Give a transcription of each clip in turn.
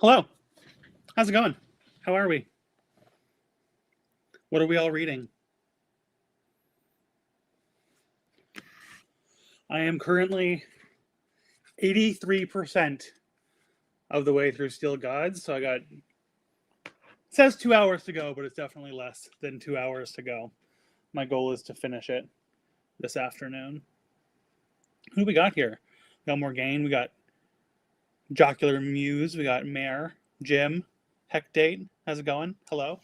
Hello. How's it going? How are we? What are we all reading? I am currently 83% of the way through Steel Gods, so I got it says 2 hours to go, but it's definitely less than 2 hours to go. My goal is to finish it this afternoon. Who do we got here? We got Morgaine, we got Jocular Muse, we got Mare, Jim, Hecdate. How's it going? Hello.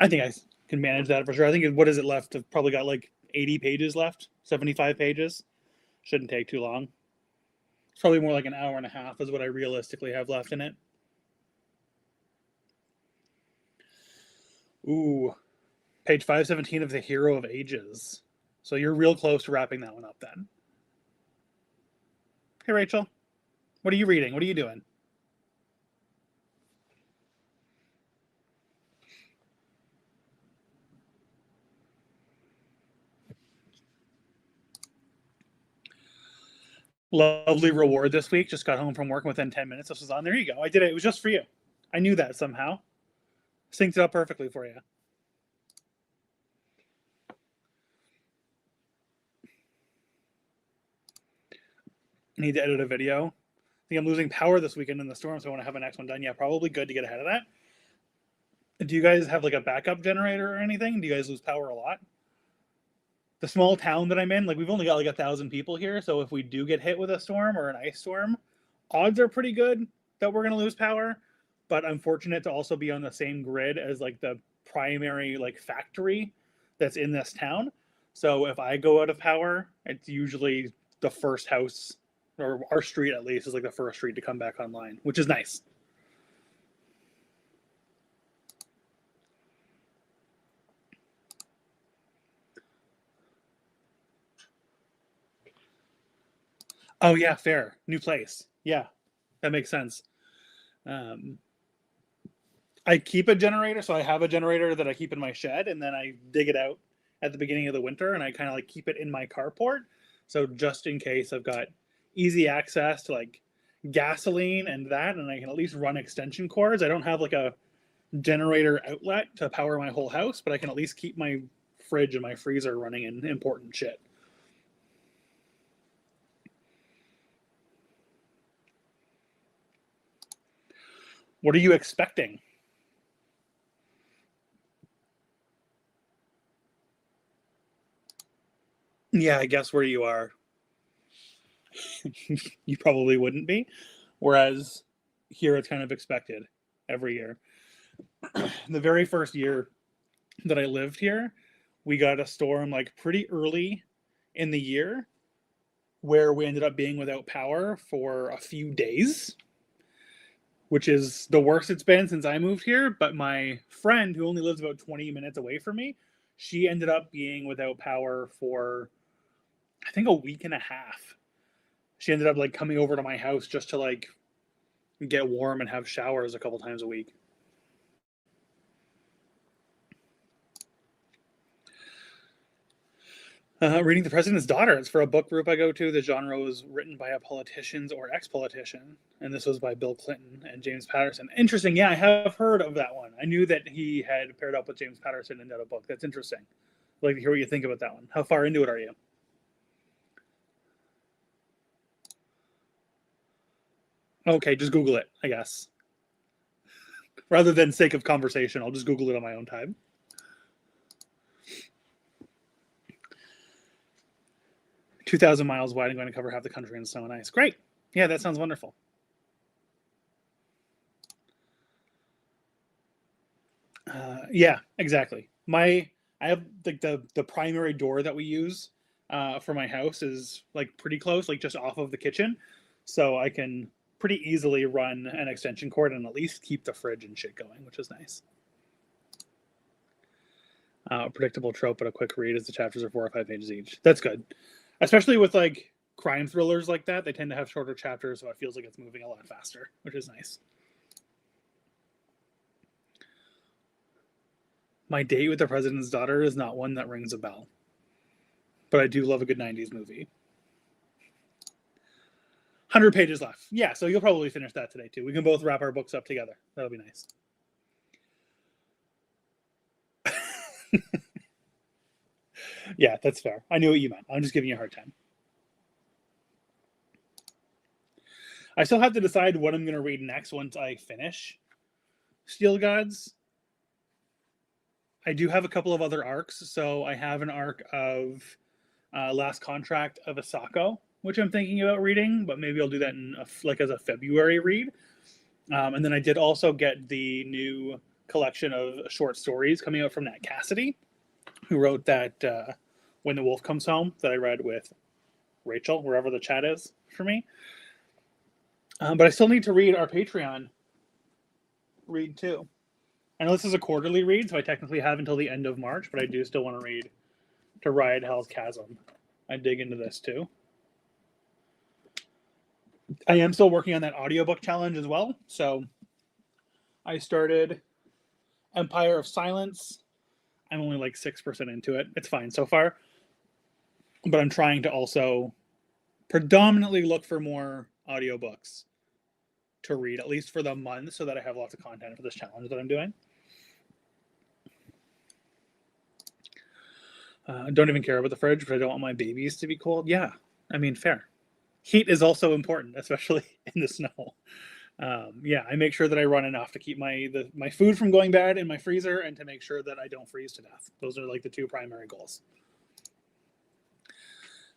I think I can manage that for sure. I think what is it left? I've probably got like 80 pages left, 75 pages. Shouldn't take too long. It's probably more like an hour and a half is what I realistically have left in it. Ooh, page 517 of The Hero of Ages. So you're real close to wrapping that one up then. Hey, Rachel. What are you reading? What are you doing? Lovely reward this week. Just got home from work within 10 minutes. This was on. There you go. I did it. It was just for you. I knew that somehow. Synced it up perfectly for you. I need to edit a video. I think I'm losing power this weekend in the storm, so I want to have a next one done. Yeah, probably good to get ahead of that. Do you guys have like a backup generator or anything? Do you guys lose power a lot? The small town that I'm in, like we've only got like 1,000 people here, so if we do get hit with a storm or an ice storm, odds are pretty good that we're going to lose power. But I'm fortunate to also be on the same grid as like the primary like factory that's in this town. So if I go out of power, it's usually the first house, or our street at least, is like the first street to come back online, which is nice. Oh yeah, fair. New place. Yeah, that makes sense. Um, I keep a generator, so I have a generator that I keep in my shed, and then I dig it out at the beginning of the winter, and I kind of like keep it in my carport. So just in case I've got easy access to like gasoline and that, and I can at least run extension cords. I don't have like a generator outlet to power my whole house, but I can at least keep my fridge and my freezer running in important shit. What are you expecting? Yeah, I guess where you are, you probably wouldn't be. Whereas here it's kind of expected every year. The very first year that I lived here, we got a storm like pretty early in the year where we ended up being without power for a few days, which is the worst it's been since I moved here. But my friend, who only lives about 20 minutes away from me, she ended up being without power for, I think, a week and a half. She ended up like coming over to my house just to like get warm and have showers a couple times a week. Reading The President's Daughter. It's for a book group I go to. The genre was written by a politician or ex-politician, and this was by Bill Clinton and James Patterson. Interesting. Yeah, I have heard of that one. I knew that he had paired up with James Patterson and done a book. That's interesting. I'd like to hear what you think about that one. How far into it are you? Okay, just Google it, I guess. Rather than sake of conversation, I'll just Google it on my own time. 2,000 miles wide and going to cover half the country in snow and ice. Great. Yeah, that sounds wonderful. Yeah, exactly. I have like the primary door that we use for my house is like pretty close, like just off of the kitchen, so I can pretty easily run an extension cord and at least keep the fridge and shit going, which is nice. Predictable trope, but a quick read as the chapters are 4 or 5 pages each. That's good, especially with like crime thrillers like that. They tend to have shorter chapters, so it feels like it's moving a lot faster, which is nice. My Date with the President's Daughter is not one that rings a bell. But I do love a good 90s movie. 100 pages left. Yeah, so you'll probably finish that today too. We can both wrap our books up together. That'll be nice. Yeah, that's fair. I knew what you meant. I'm just giving you a hard time. I still have to decide what I'm going to read next once I finish Steel Gods. I do have a couple of other arcs. So I have an arc of Last Contract of Asako, which I'm thinking about reading, but maybe I'll do that in as a February read. And then I did also get the new collection of short stories coming out from Nat Cassidy, who wrote that When the Wolf Comes Home that I read with Rachel, wherever the chat is for me. But I still need to read our Patreon read too. I know this is a quarterly read, so I technically have until the end of March, but I do still want to read To Ride Hell's Chasm. I dig into this too. I am still working on that audiobook challenge as well. So I started Empire of Silence. I'm only like 6% into it. It's fine so far. But I'm trying to also predominantly look for more audiobooks to read, at least for the month, so that I have lots of content for this challenge that I'm doing. Don't even care about the fridge, but I don't want my babies to be cold. Yeah, I mean, fair. Heat is also important, especially in the snow. Yeah, I make sure that I run enough to keep my food from going bad in my freezer and to make sure that I don't freeze to death. Those are like the two primary goals.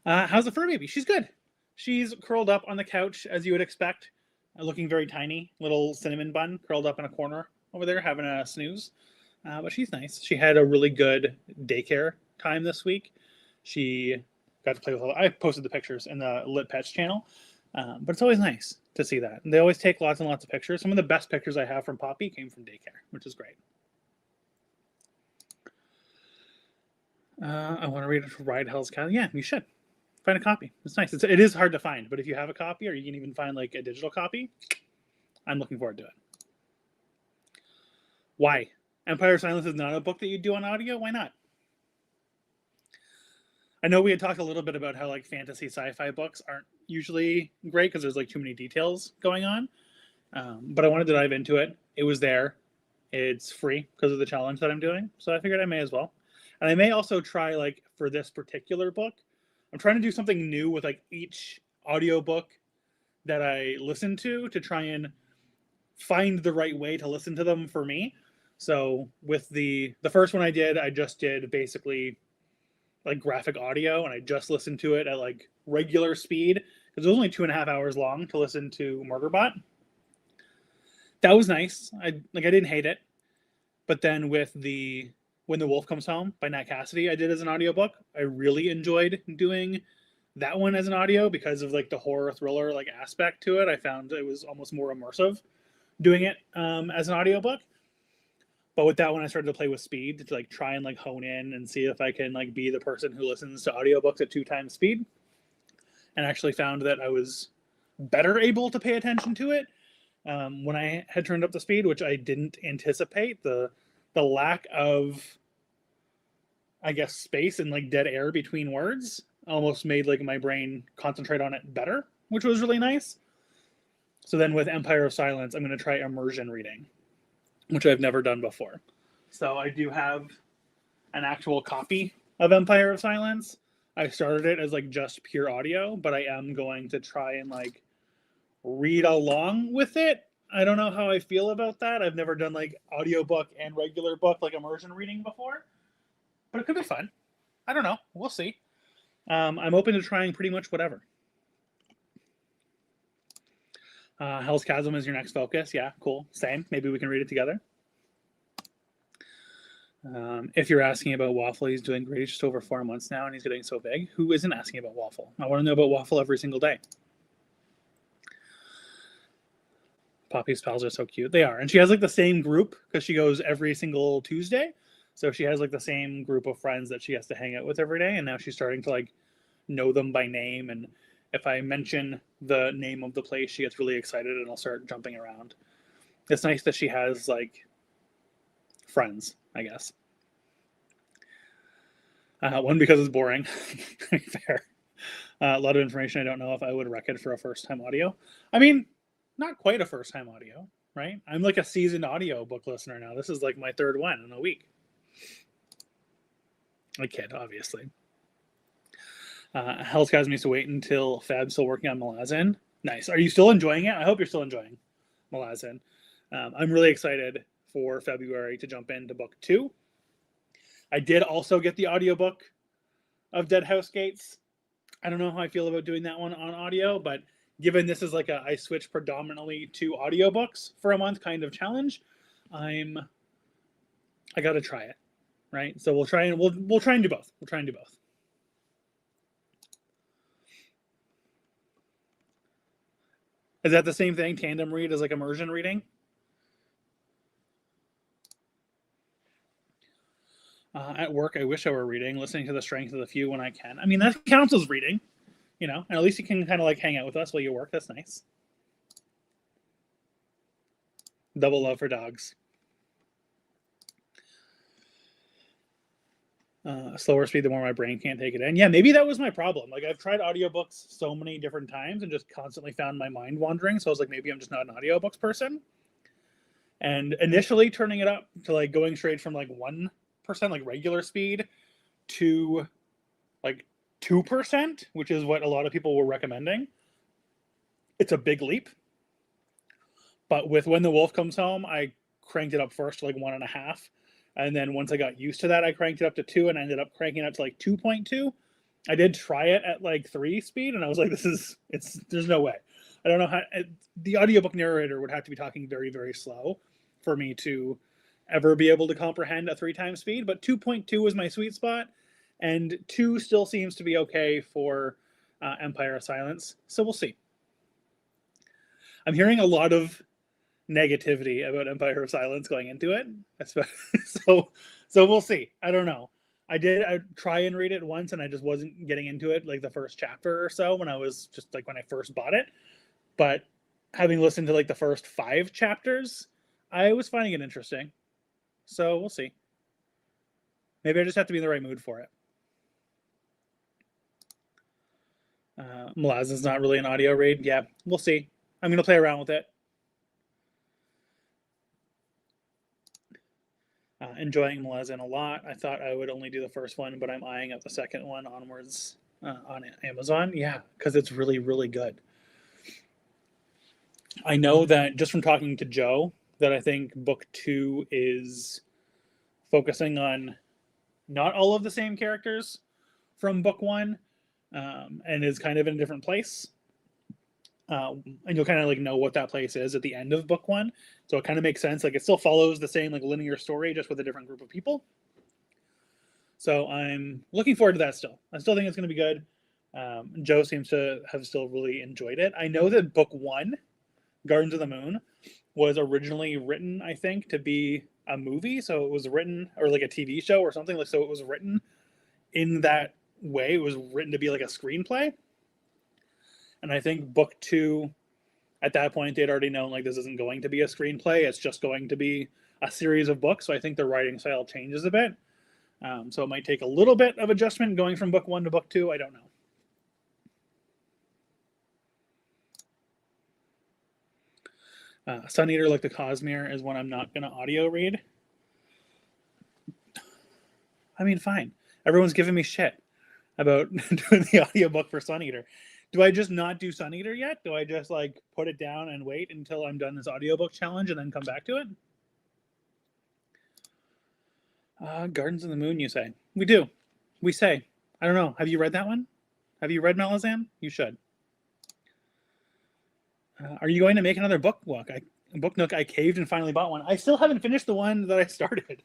How's the fur baby? She's good. She's curled up on the couch, as you would expect, looking very tiny. Little cinnamon bun curled up in a corner over there, having a snooze. But she's nice. She had a really good daycare time this week. She got to play with I posted the pictures in the Lit Pets channel. But it's always nice to see that. And they always take lots and lots of pictures. Some of the best pictures I have from Poppy came from daycare, which is great. I want to read Ride Hell's Chasm. Yeah, you should. Find a copy. It's nice. It is hard to find, but if you have a copy or you can even find like a digital copy, I'm looking forward to it. Why? Empire of Silence is not a book that you do on audio? Why not? I know we had talked a little bit about how like fantasy sci-fi books aren't usually great because there's like too many details going on. But I wanted to dive into it. It was there. It's free because of the challenge that I'm doing. So I figured I may as well. And I may also try like for this particular book, I'm trying to do something new with like each audiobook that I listen to try and find the right way to listen to them for me. So with the first one I just did basically like graphic audio, and I just listened to it at like regular speed because it was only 2.5 hours long to listen to Murderbot. That was nice. I didn't hate it. But then with the When the Wolf Comes Home by Nat Cassidy, I did as an audiobook. I really enjoyed doing that one as an audio because of like the horror thriller like aspect to it. I found it was almost more immersive doing it as an audiobook. But with that one, I started to play with speed to like try and like hone in and see if I can like be the person who listens to audiobooks at 2 times speed. And actually found that I was better able to pay attention to it when I had turned up the speed, which I didn't anticipate. The lack of, I guess, space and like dead air between words almost made like my brain concentrate on it better, which was really nice. So then with Empire of Silence, I'm going to try immersion reading, which I've never done before. So I do have an actual copy of Empire of Silence. I started it as like just pure audio, but I am going to try and like read along with it. I don't know how I feel about that. I've never done like audiobook and regular book like immersion reading before, but it could be fun. I don't know. We'll see. I'm open to trying pretty much whatever. Hell's Chasm is your next focus. Yeah, cool. Same. Maybe we can read it together. If you're asking about Waffle, he's doing great. He's just over 4 months now, and he's getting so big. Who isn't asking about Waffle? I want to know about Waffle every single day. Poppy's pals are so cute. They are. And she has like the same group because she goes every single Tuesday. So she has like the same group of friends that she has to hang out with every day. And now she's starting to like know them by name. And if I mention the name of the place, she gets really excited and I'll start jumping around. It's nice that she has like friends, I guess. One, because it's boring. Fair. A lot of information I don't know if I would rec it for a first-time audio. I mean, not quite a first-time audio, right? I'm like a seasoned audio book listener now. This is like my third one in a week. I kid, obviously. Hell's Chasm used to wait until Fab's still working on Malazan. Nice. Are you still enjoying it? I hope you're still enjoying Malazan. I'm really excited for February to jump into book 2. I did also get the audiobook of Dead House Gates. I don't know how I feel about doing that one on audio, but given this is like I switch predominantly to audiobooks for a month kind of challenge, I got to try it, right? So we'll try and do both. We'll try and do both. Is that the same thing? Tandem read as like immersion reading? At work, I wish I were reading, listening to the strength of the few when I can. I mean, that counts as reading, you know, and at least you can kind of like hang out with us while you work. That's nice. Double love for dogs. Slower speed, the more my brain can't take it in. Yeah, maybe that was my problem. Like, I've tried audiobooks so many different times and just constantly found my mind wandering. So I was like, maybe I'm just not an audiobooks person. And initially turning it up to like going straight from like 1%, like regular speed, to like 2%, which is what a lot of people were recommending. It's a big leap. But with When the Wolf Comes Home, I cranked it up first to like 1.5. And then once I got used to that, I cranked it up to 2 and I ended up cranking it up to like 2.2. I did try it at like 3 speed and I was like, there's no way. I don't know how. The audiobook narrator would have to be talking very, very slow for me to ever be able to comprehend a 3 times speed. But 2.2 is my sweet spot. And 2 still seems to be okay for Empire of Silence. So we'll see. I'm hearing a lot of negativity about Empire of Silence going into it. So we'll see. I don't know. I try and read it once and I just wasn't getting into it like the first chapter or so when I first bought it. But having listened to like the first 5 chapters, I was finding it interesting. So we'll see. Maybe I just have to be in the right mood for it. Malazan's not really an audio read. Yeah, we'll see. I'm going to play around with it. Enjoying Malazan a lot. I thought I would only do the first one, but I'm eyeing up the second one onwards on Amazon. Yeah, because it's really, really good. I know that just from talking to Joe, that I think book 2 is focusing on not all of the same characters from book 1, and is kind of in a different place. And you'll kind of like know what that place is at the end of book 1, so it kind of makes sense. Like, it still follows the same like linear story, just with a different group of people. So I'm looking forward to that. I still think it's going to be good. Joe seems to have still really enjoyed it. I know that book 1, Gardens of the Moon, was originally written, I think, to be a movie. So it was written, or like a TV show or something. Like, so it was written in that way. It was written to be like a screenplay. And I think book 2, at that point, they'd already known like this isn't going to be a screenplay. It's just going to be a series of books. So I think the writing style changes a bit. So it might take a little bit of adjustment going from book 1 to book 2. I don't know. Sun Eater, like the Cosmere, is one I'm not going to audio read. I mean, fine. Everyone's giving me shit about doing the audiobook for Sun Eater. Do I just not do Sun Eater yet? Do I just like put it down and wait until I'm done this audiobook challenge and then come back to it? Gardens of the Moon, you say? We do. We say. I don't know. Have you read that one? Have you read Malazan? You should. Are you going to make another book nook? I caved and finally bought one. I still haven't finished the one that I started. The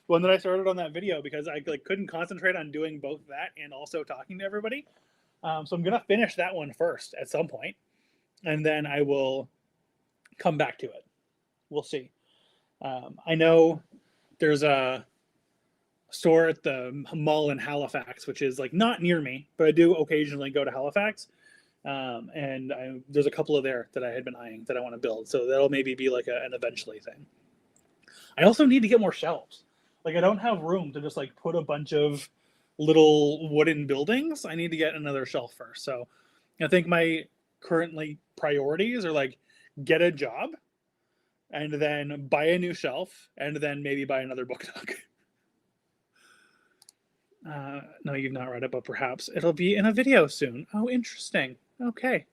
one that I started on that video because I like couldn't concentrate on doing both that and also talking to everybody. So I'm going to finish that one first at some point, and then I will come back to it. We'll see. I know there's a store at the mall in Halifax, which is like not near me, but I do occasionally go to Halifax. And there's a couple of there that I had been eyeing that I want to build. So that'll maybe be like an eventually thing. I also need to get more shelves. Like, I don't have room to just like put a bunch of little wooden buildings, I need to get another shelf first. So I think my currently priorities are like get a job and then buy a new shelf and then maybe buy another book nook. No, you've not read it, but perhaps it'll be in a video soon. Oh, interesting. Okay.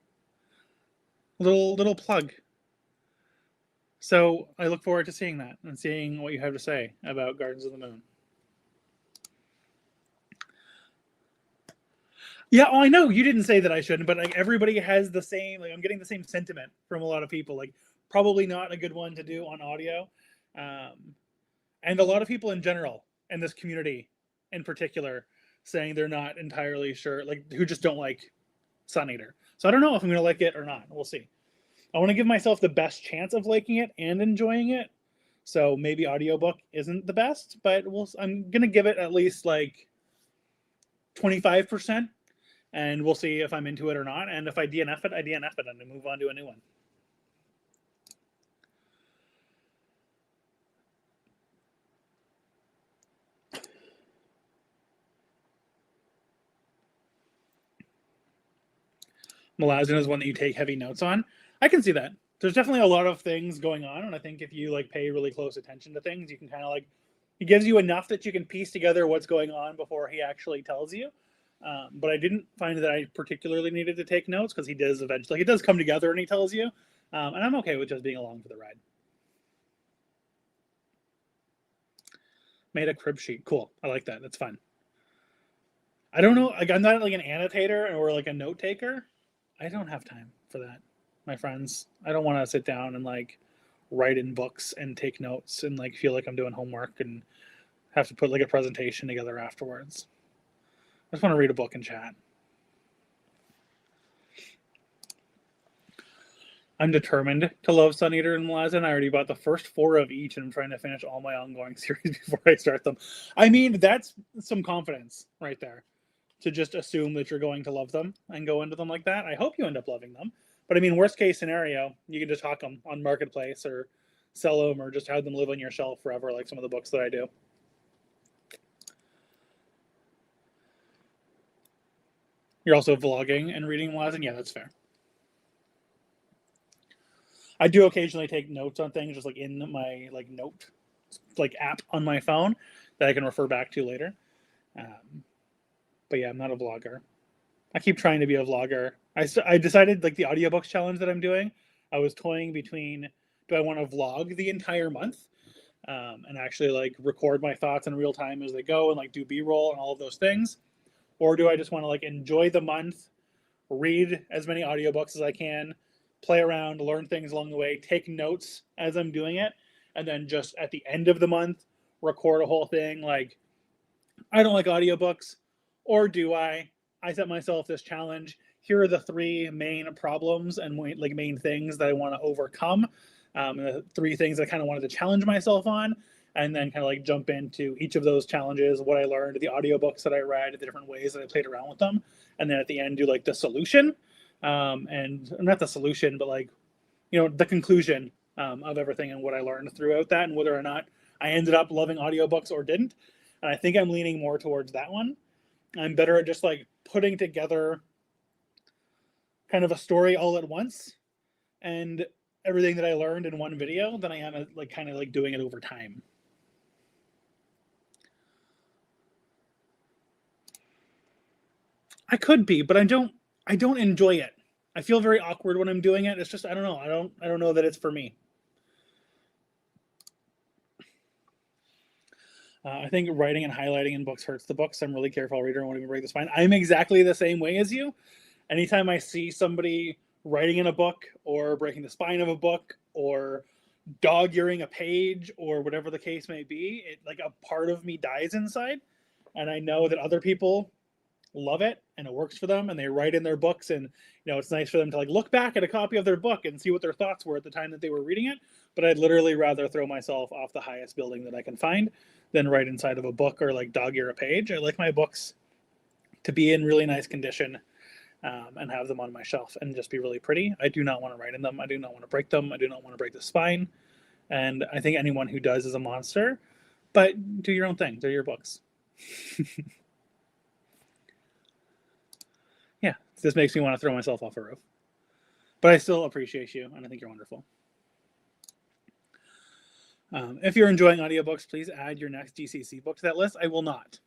Little plug. So I look forward to seeing that and seeing what you have to say about Gardens of the Moon. Yeah, oh, I know you didn't say that I shouldn't, but like everybody has the same. Like I'm getting the same sentiment from a lot of people. Like probably not a good one to do on audio, and a lot of people in general in this community, in particular, saying they're not entirely sure, like who just don't like Sun Eater. So I don't know if I'm going to like it or not. We'll see. I want to give myself the best chance of liking it and enjoying it. So maybe audiobook isn't the best, but I'm going to give it at least like 25%. And we'll see if I'm into it or not. And if I DNF it, I DNF it and I move on to a new one. Malazan is one that you take heavy notes on. I can see that. There's definitely a lot of things going on, and I think if you like pay really close attention to things, you can kind of like he gives you enough that you can piece together what's going on before he actually tells you. But I didn't find that I particularly needed to take notes because he does eventually. Like, it does come together and he tells you, and I'm okay with just being along for the ride. Made a crib sheet. Cool. I like that. That's fun. I don't know. Like, I'm not like an annotator or like a note taker. I don't have time for that, my friends. I don't want to sit down and like write in books and take notes and like feel like I'm doing homework and have to put like a presentation together afterwards. I just want to read a book and chat. I'm determined to love Sun Eater and Malazan. I already bought the first 4 of each and I'm trying to finish all my ongoing series before I start them. I mean, that's some confidence right there to just assume that you're going to love them and go into them like that. I hope you end up loving them. But I mean, worst case scenario, you can just hawk them on Marketplace or sell them or just have them live on your shelf forever, like some of the books that I do. You're also vlogging and reading Malazan? Yeah, that's fair. I do occasionally take notes on things, just like in my like note like app on my phone that I can refer back to later. But yeah, I'm not a vlogger. I keep trying to be a vlogger. I decided like the audiobooks challenge that I'm doing, I was toying between do I want to vlog the entire month and actually like record my thoughts in real time as they go and like do B-roll and all of those things, or do I just want to like enjoy the month, read as many audiobooks as I can, play around, learn things along the way, take notes as I'm doing it, and then just at the end of the month record a whole thing like I don't like audiobooks, or do I? I set myself this challenge. Here are the 3 main problems and like main things that I want to overcome. The 3 things I kind of wanted to challenge myself on, and then kind of like jump into each of those challenges, what I learned, the audiobooks that I read, the different ways that I played around with them, and then at the end do like the solution, and not the solution, but like the conclusion of everything and what I learned throughout that, and whether or not I ended up loving audiobooks or didn't. And I think I'm leaning more towards that one. I'm better at just like putting together kind of a story all at once and everything that I learned in one video than I am at like kind of like doing it over time. I could be, but I don't enjoy it. I feel very awkward when I'm doing it. It's just I don't know. I don't know that it's for me. I think writing and highlighting in books hurts the books. I'm really careful reader and won't even break the spine. I'm exactly the same way as you. Anytime I see somebody writing in a book or breaking the spine of a book or dog-earing a page or whatever the case may be, it like a part of me dies inside. And I know that other people love it and it works for them and they write in their books and it's nice for them to like look back at a copy of their book and see what their thoughts were at the time that they were reading it. But I'd literally rather throw myself off the highest building that I can find than write inside of a book or like dog ear a page. I like my books to be in really nice condition and have them on my shelf and just be really pretty. I do not want to write in them. I do not want to break them. I do not want to break the spine. And I think anyone who does is a monster. But do your own thing. They're your books. Yeah, this makes me want to throw myself off a roof. But I still appreciate you, and I think you're wonderful. If you're enjoying audiobooks, please add your next GCC book to that list. I will not.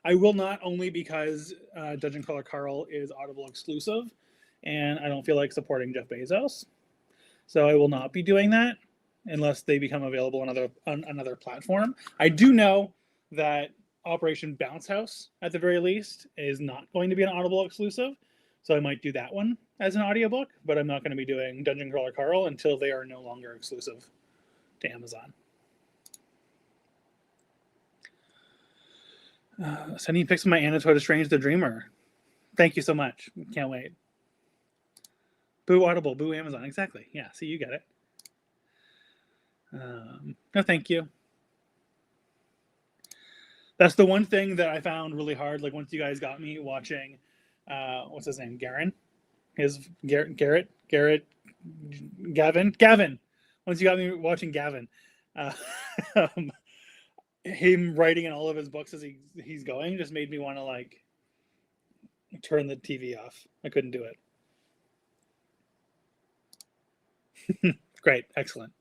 I will not, only because Dungeon Crawler Carl is Audible exclusive, and I don't feel like supporting Jeff Bezos. So I will not be doing that unless they become available on another platform. I do know that Operation Bounce House, at the very least, is not going to be an Audible exclusive. So I might do that one as an audiobook, but I'm not going to be doing Dungeon Crawler Carl until they are no longer exclusive to Amazon. Sending pics of my Anatoda Strange the Dreamer. Thank you so much. Can't wait. Boo Audible, boo Amazon. Exactly. Yeah, see, you get it. No, thank you. That's the one thing that I found really hard. Like, once you guys got me watching, what's his name? Garen? Gavin. Once you got me watching Gavin, um, him writing in all of his books as he's going just made me want to like turn the TV off. I couldn't do it. Great, excellent.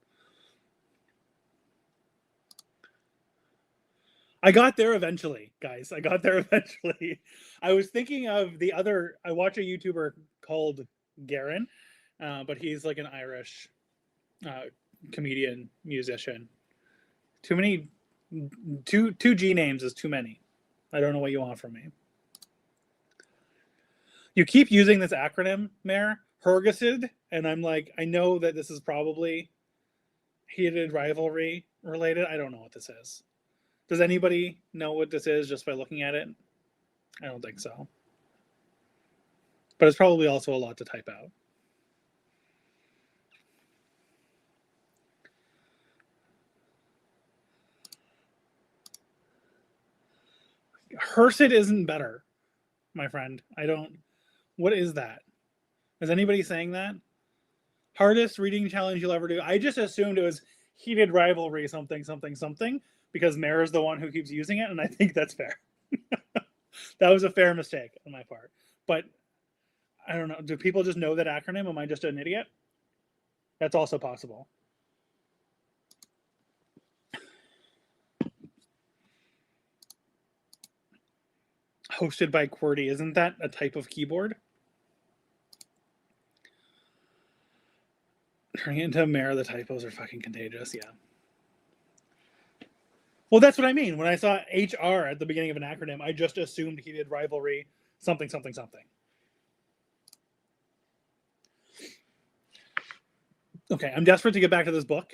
I got there eventually, guys. I got there eventually. I was thinking of the other. I watch a YouTuber called Garen, but he's like an Irish comedian, musician. Too many, two G names is too many. I don't know what you want from me. You keep using this acronym, Mayor, Hergesid, and I'm like, I know that this is probably heated rivalry related. I don't know what this is. Does anybody know what this is just by looking at it? I don't think so. But it's probably also a lot to type out. Hersid isn't better, my friend. I don't. What is that? Is anybody saying that? Hardest reading challenge you'll ever do? I just assumed it was heated rivalry something because Mayor is the one who keeps using it, and I think that's fair. That was a fair mistake on my part. But I don't know. Do people just know that acronym? Am I just an idiot? That's also possible. Hosted by QWERTY. Isn't that a type of keyboard? Turning it into a Mayor, the typos are fucking contagious. Yeah. Well, that's what I mean. When I saw HR at the beginning of an acronym, I just assumed heated rivalry something. Okay, I'm desperate to get back to this book.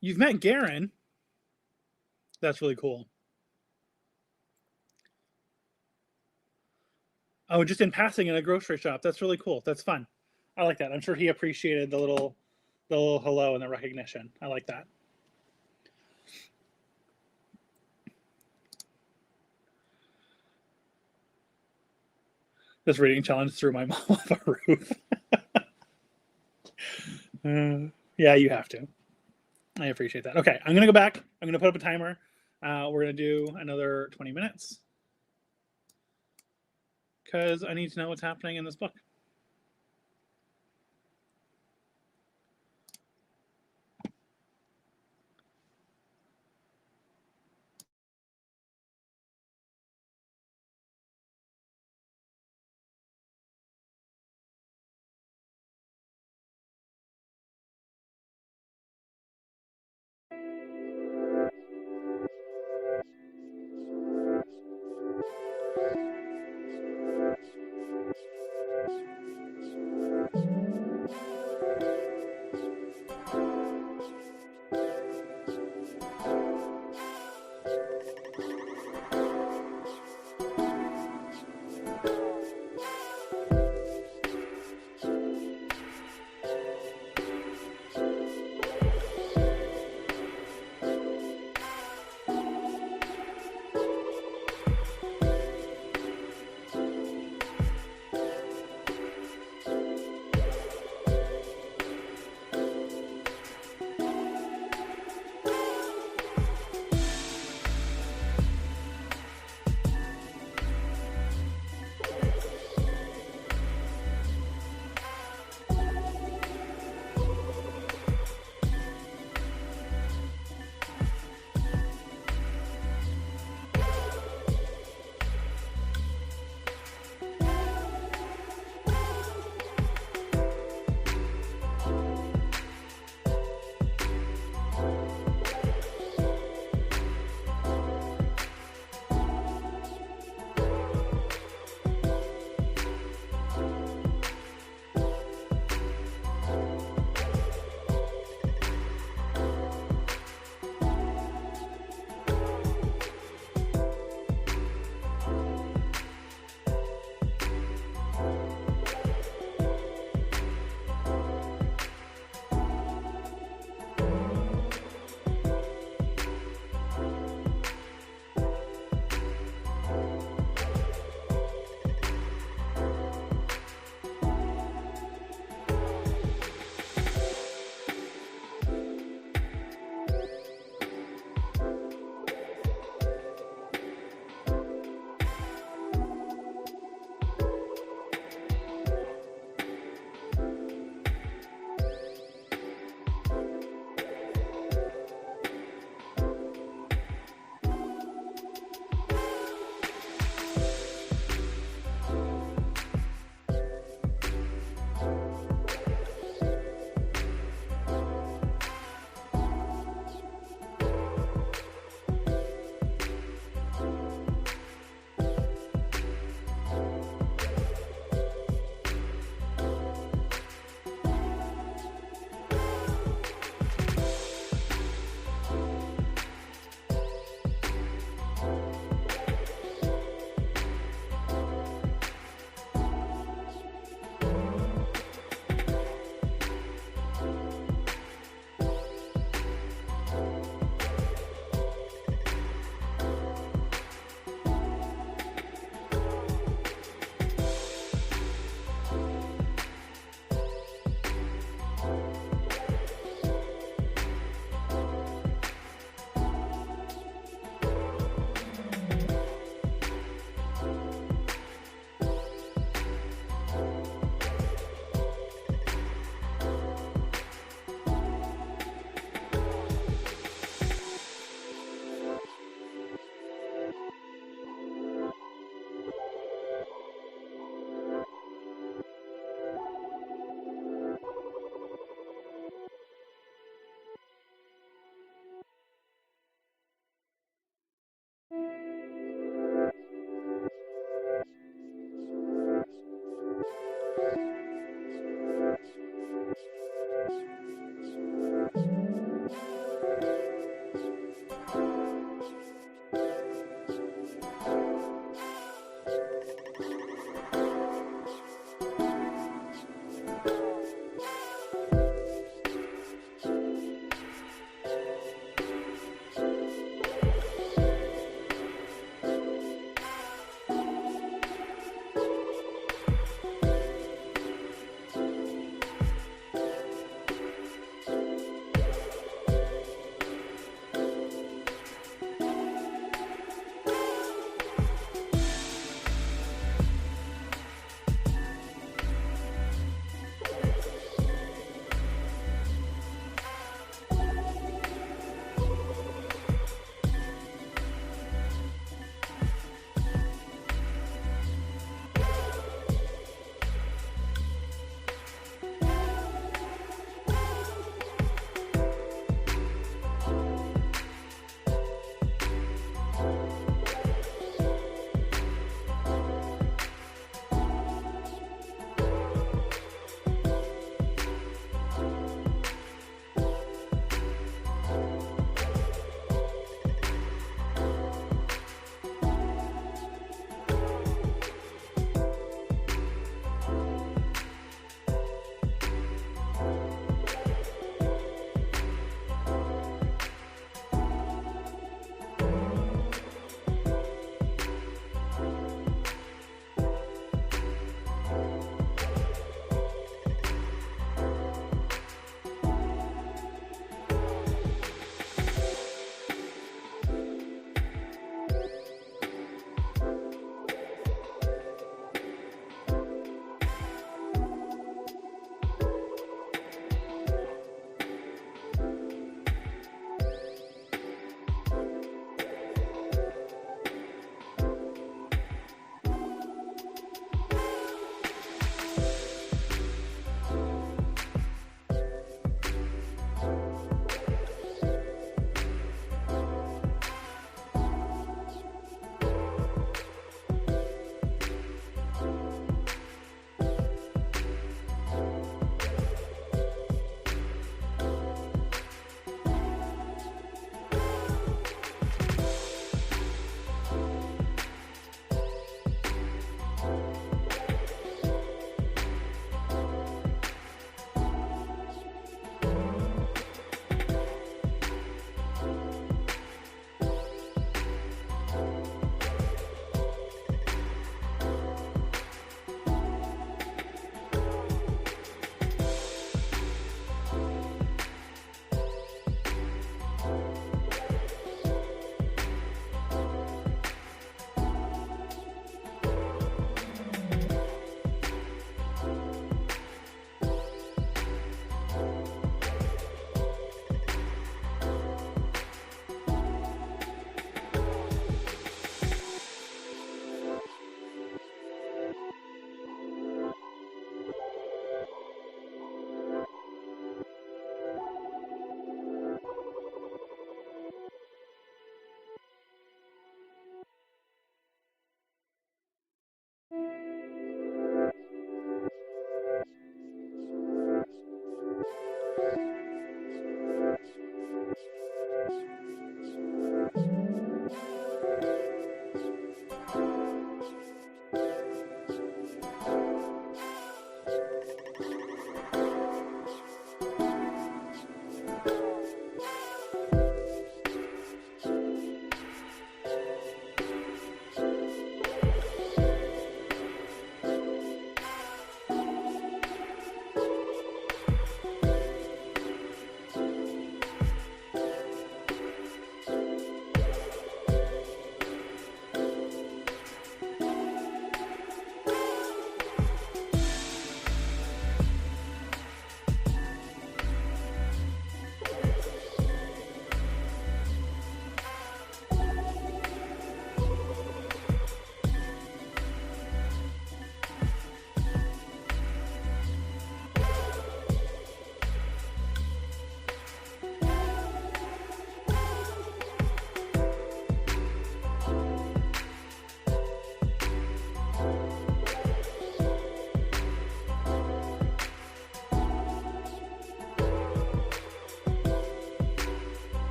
You've met Garen. That's really cool. Oh, just in passing in a grocery shop. That's really cool. That's fun. I like that. I'm sure he appreciated the little hello and the recognition. I like that. This reading challenge threw my mom off a roof. Yeah, you have to. I appreciate that. Okay, I'm gonna go back. I'm gonna put up a timer. We're gonna do another 20 minutes because I need to know what's happening in this book.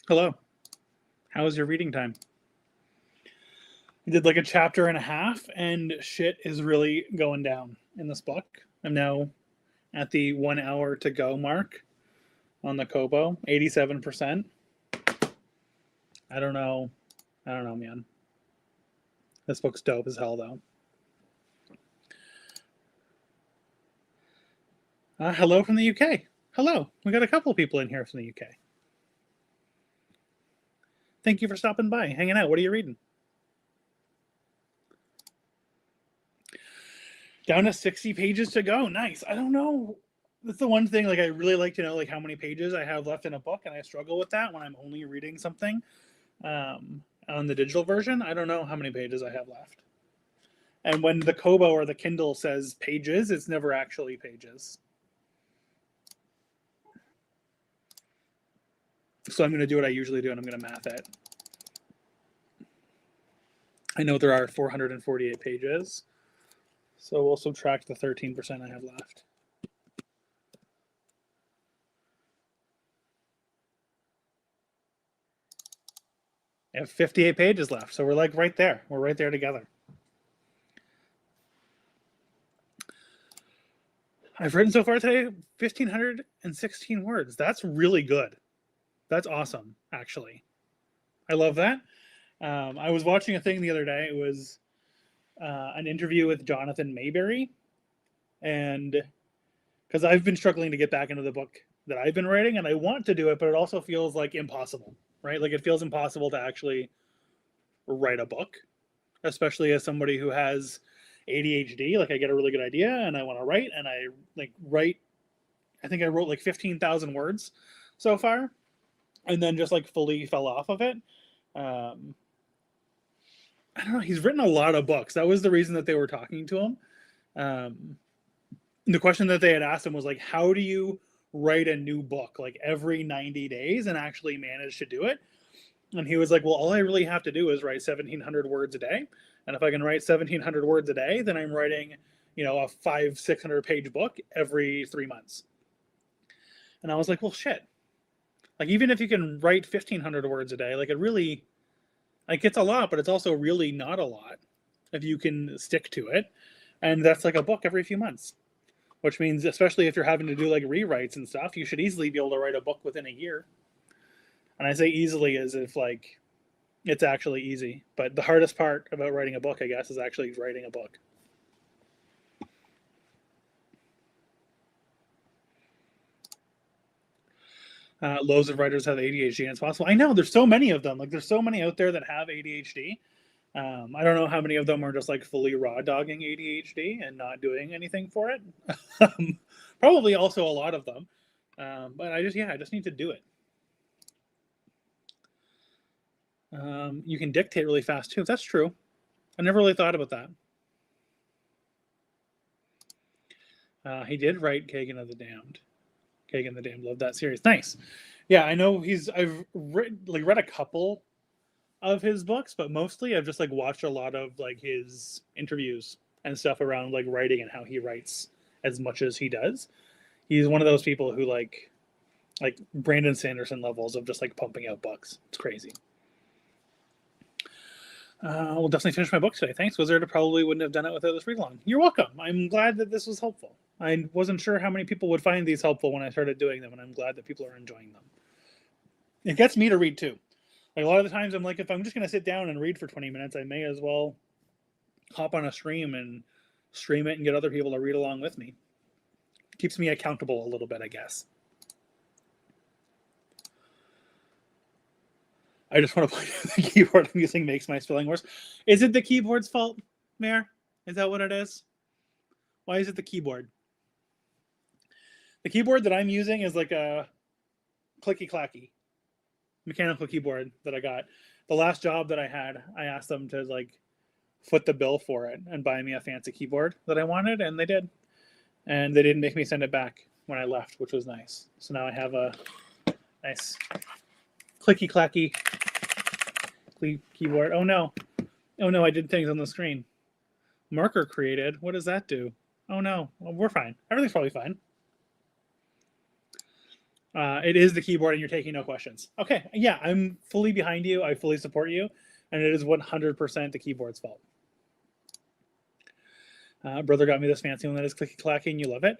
Hello. How was your reading time? I did like a chapter and a half, and shit is really going down in this book. I'm now at the 1 hour to go mark on the Kobo, 87%. I don't know, man. This book's dope as hell, though. Hello from the UK. Hello. We got a couple people in here from the UK. Thank you for stopping by, hanging out. What are you reading? Down to 60 pages to go. Nice. I don't know. That's the one thing, like, I really like to know, like, how many pages I have left in a book, and I struggle with that when I'm only reading something on the digital version. I don't know how many pages I have left. And when the Kobo or the Kindle says pages, it's never actually pages. So I'm going to do what I usually do, and I'm going to math it. I know there are 448 pages, so we'll subtract the 13% I have left. I have 58 pages left, so we're like right there. We're right there together. I've written so far today 1,516 words. That's really good. That's awesome, actually. I love that. I was watching a thing the other day. It was an interview with Jonathan Mayberry, and because I've been struggling to get back into the book that I've been writing, and I want to do it, but it also feels like impossible, right? Like it feels impossible to actually write a book, especially as somebody who has ADHD. Like I get a really good idea and I want to write, and I write. I think I wrote like 15,000 words so far, and then just like fully fell off of it. I don't know. He's written a lot of books. That was the reason that they were talking to him. The question that they had asked him was like, how do you write a new book like every 90 days and actually manage to do it? And he was like, well, all I really have to do is write 1,700 words a day. And if I can write 1,700 words a day, then I'm writing, a 500-600 page book every 3 months. And I was like, well, shit. Like, even if you can write 1,500 words a day, like it really, like it's a lot, but it's also really not a lot if you can stick to it. And that's like a book every few months, which means, especially if you're having to do like rewrites and stuff, you should easily be able to write a book within a year. And I say easily as if like it's actually easy. But the hardest part about writing a book, I guess, is actually writing a book. Loads of writers have ADHD, and it's possible. I know there's so many of them. Like there's so many out there that have ADHD. I don't know how many of them are just like fully raw dogging ADHD and not doing anything for it. Probably also a lot of them. But I just need to do it. You can dictate really fast too. That's true. I never really thought about that. He did write Kagan of the Damned. Kagan the Damned, loved that series. Nice. Yeah, I know I've read a couple of his books, but mostly I've just like watched a lot of like his interviews and stuff around like writing and how he writes as much as he does. He's one of those people who like Brandon Sanderson levels of just like pumping out books. It's crazy. We'll definitely finish my book today. Thanks, Wizard. I probably wouldn't have done it without this read along. You're welcome. I'm glad that this was helpful. I wasn't sure how many people would find these helpful when I started doing them, and I'm glad that people are enjoying them. It gets me to read too. Like a lot of the times I'm like, if I'm just going to sit down and read for 20 minutes, I may as well hop on a stream and stream it and get other people to read along with me. Keeps me accountable a little bit, I guess. I just want to point out the keyboard I'm using makes my spelling worse. Is it the keyboard's fault, Mayor? Is that what it is? Why is it the keyboard? The keyboard that I'm using is like a clicky-clacky mechanical keyboard that I got. The last job that I had, I asked them to like foot the bill for it and buy me a fancy keyboard that I wanted, and they did. And they didn't make me send it back when I left, which was nice. So now I have a nice clicky-clacky keyboard. Oh no, I did things on the screen. Marker created. What does that do? Oh no, well, we're fine. Everything's probably fine. It is the keyboard and you're taking no questions. Okay, yeah, I'm fully behind you. I fully support you. And it is 100% the keyboard's fault. Brother got me this fancy one that is clicky-clacky and you love it.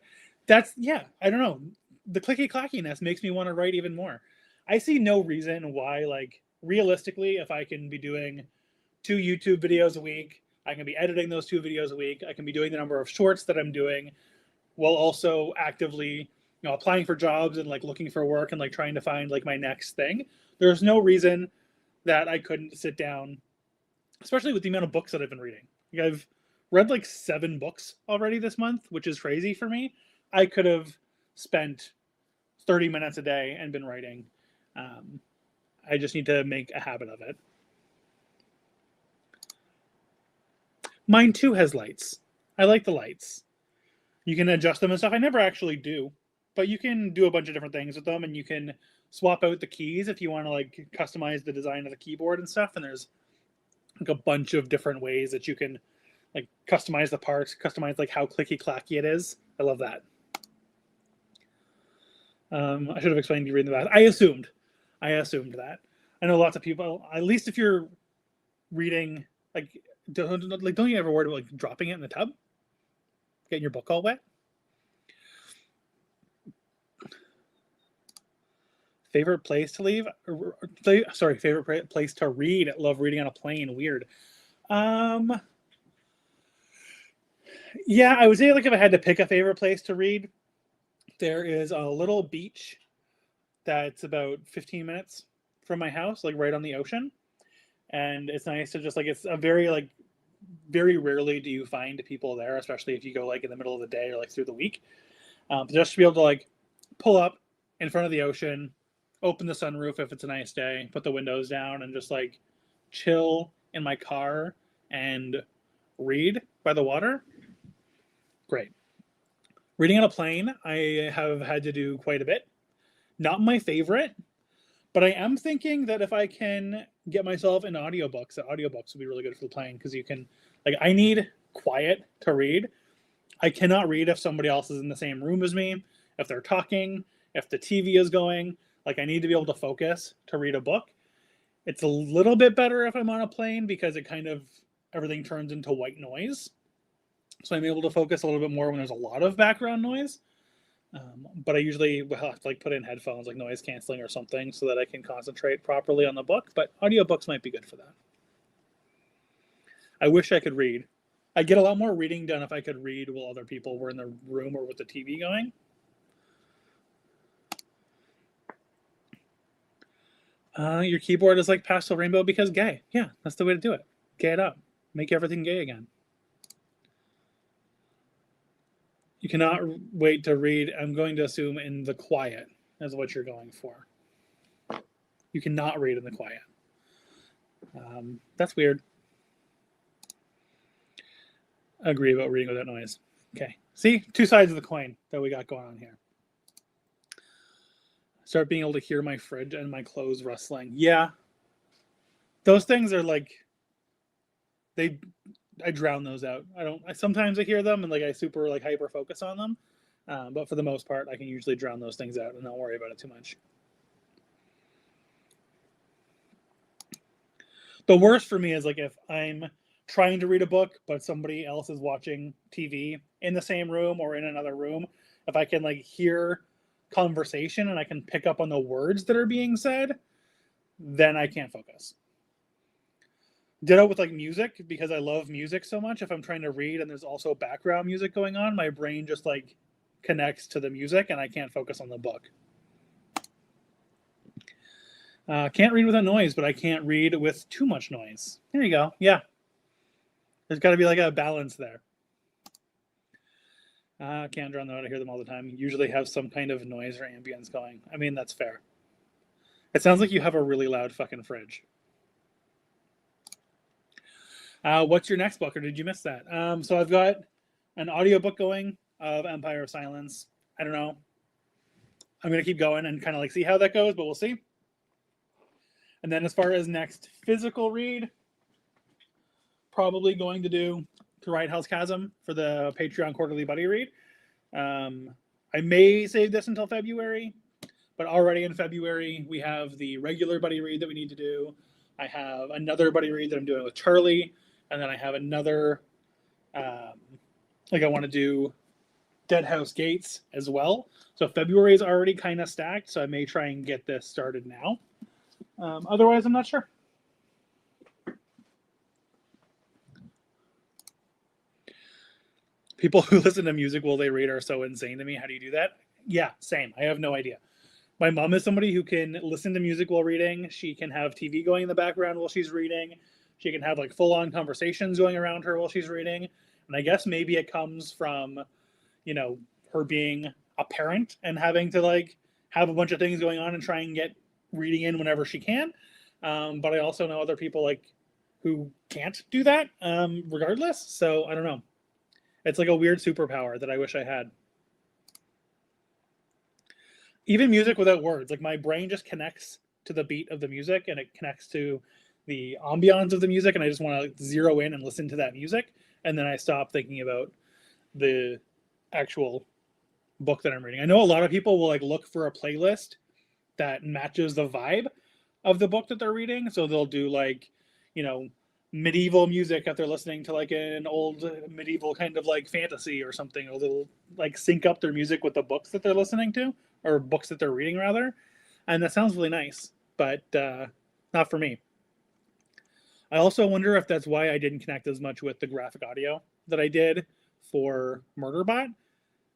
Yeah, I don't know. The clicky-clackiness makes me want to write even more. I see no reason why, like, realistically, if I can be doing 2 YouTube videos a week, I can be editing those 2 videos a week, I can be doing the number of shorts that I'm doing while also actively, applying for jobs and like looking for work and like trying to find like my next thing. There's no reason that I couldn't sit down, especially with the amount of books that I've been reading. Like, I've read like 7 books already this month, which is crazy for me. I could have spent 30 minutes a day and been writing. I just need to make a habit of it. Mine too has lights. I like the lights. You can adjust them and stuff. I never actually do. but you can do a bunch of different things with them, and you can swap out the keys if you want to like customize the design of the keyboard and stuff. And there's like a bunch of different ways that you can like customize the parts, customize like how clicky clacky it is. I love that. I should have explained you reading the back. I assumed that. I know lots of people. At least if you're reading, like, don't you ever worry about like dropping it in the tub, getting your book all wet? Favorite place to leave? Sorry, favorite place to read. Love reading on a plane. Weird. Yeah, I would say like if I had to pick a favorite place to read, there is a little beach that's about 15 minutes from my house, like right on the ocean. And it's nice to just like, it's a very like, very rarely do you find people there, especially if you go like in the middle of the day or like through the week. Just to be able to like pull up in front of the ocean, open the sunroof if it's a nice day, put the windows down, and just like chill in my car and read by the water. Great. Reading on a plane, I have had to do quite a bit. Not my favorite, but I am thinking that if I can get myself into audiobooks, that audiobooks would be really good for the plane because you can, like, I need quiet to read. I cannot read if somebody else is in the same room as me, if they're talking, if the TV is going. Like, I need to be able to focus to read a book. It's a little bit better if I'm on a plane because it kind of, everything turns into white noise. So I'm able to focus a little bit more when there's a lot of background noise. But I usually will have to like put in headphones, like noise canceling or something, so that I can concentrate properly on the book. But audiobooks might be good for that. I wish I could read. I'd get a lot more reading done if I could read while other people were in the room or with the TV going. Your keyboard is like pastel rainbow because gay. Yeah, that's the way to do it. Gay it up. Make everything gay again. You cannot wait to read. I'm going to assume in the quiet is what you're going for. You cannot read in the quiet. That's weird. I agree about reading without noise. Okay. See? Two sides of the coin that we got going on here. Start being able to hear my fridge and my clothes rustling. Yeah. Those things are like, I drown those out. Sometimes I hear them and like I super like hyper focus on them. But for the most part, I can usually drown those things out and not worry about it too much. The worst for me is like if I'm trying to read a book, but somebody else is watching TV in the same room or in another room. If I can like hear conversation and I can pick up on the words that are being said, then I can't focus. Ditto with like music, because I love music so much. If I'm trying to read and there's also background music going on, my brain just like connects to the music and I can't focus on the book. Can't read without noise, but I can't read with too much noise. There you go. Yeah. There's got to be like a balance there. Can't drown them out. I hear them all the time. Usually have some kind of noise or ambience going. I mean, that's fair. It sounds like you have a really loud fucking fridge. What's your next book, or did you miss that? So I've got an audiobook going of Empire of Silence. I don't know. I'm going to keep going and kind of like see how that goes, but we'll see. And then as far as next physical read, probably going to do To Ride Hell's Chasm for the Patreon quarterly buddy read. I may save this until February, but already in February, we have the regular buddy read that we need to do. I have another buddy read that I'm doing with Charlie, and then I have another, like I want to do Dead House Gates as well. So February is already kind of stacked, so I may try and get this started now. Otherwise, I'm not sure. People who listen to music while they read are so insane to me. How do you do that? Yeah, same. I have no idea. My mom is somebody who can listen to music while reading. She can have TV going in the background while she's reading. She can have like full-on conversations going around her while she's reading. And I guess maybe it comes from, you know, her being a parent and having to like have a bunch of things going on and try and get reading in whenever she can. But I also know other people like who can't do that regardless. So I don't know. It's like a weird superpower that I wish I had. even music without words, like my brain just connects to the beat of the music and it connects to the ambiance of the music, and I just want to like zero in and listen to that music, and then I stop thinking about the actual book that I'm reading. I know a lot of people will like look for a playlist that matches the vibe of the book that they're reading, so they'll do like, you know, medieval music if they're listening to like an old medieval kind of like fantasy or something, or they'll like sync up their music with the books that they're listening to, or books that they're reading rather, and that sounds really nice, but not for me. I also wonder if that's why I didn't connect as much with the graphic audio that I did for Murderbot,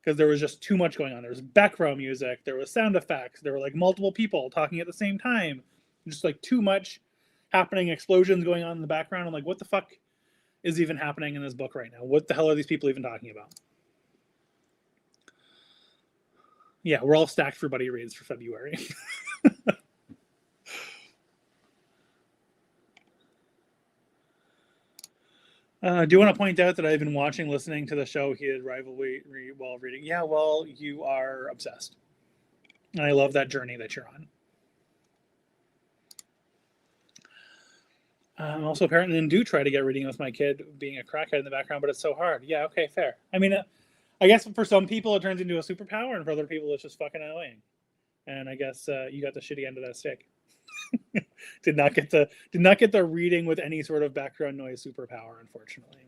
because there was just too much going on. There was background music, there was sound effects, there were like multiple people talking at the same time, just like too much happening, explosions going on in the background. I'm like, what the fuck is even happening in this book right now? What the hell are these people even talking about? Yeah, we're all stacked for buddy reads for February. Do you want to point out that I've been listening to the show Heated Rivalry while reading? Yeah, well, you are obsessed. And I love that journey that you're on. Also, a parent and do try to get reading with my kid being a crackhead in the background, but it's so hard. Yeah, okay, fair. I mean, I guess for some people it turns into a superpower, and for other people it's just fucking annoying. And I guess you got the shitty end of that stick. did not get the reading with any sort of background noise superpower, unfortunately.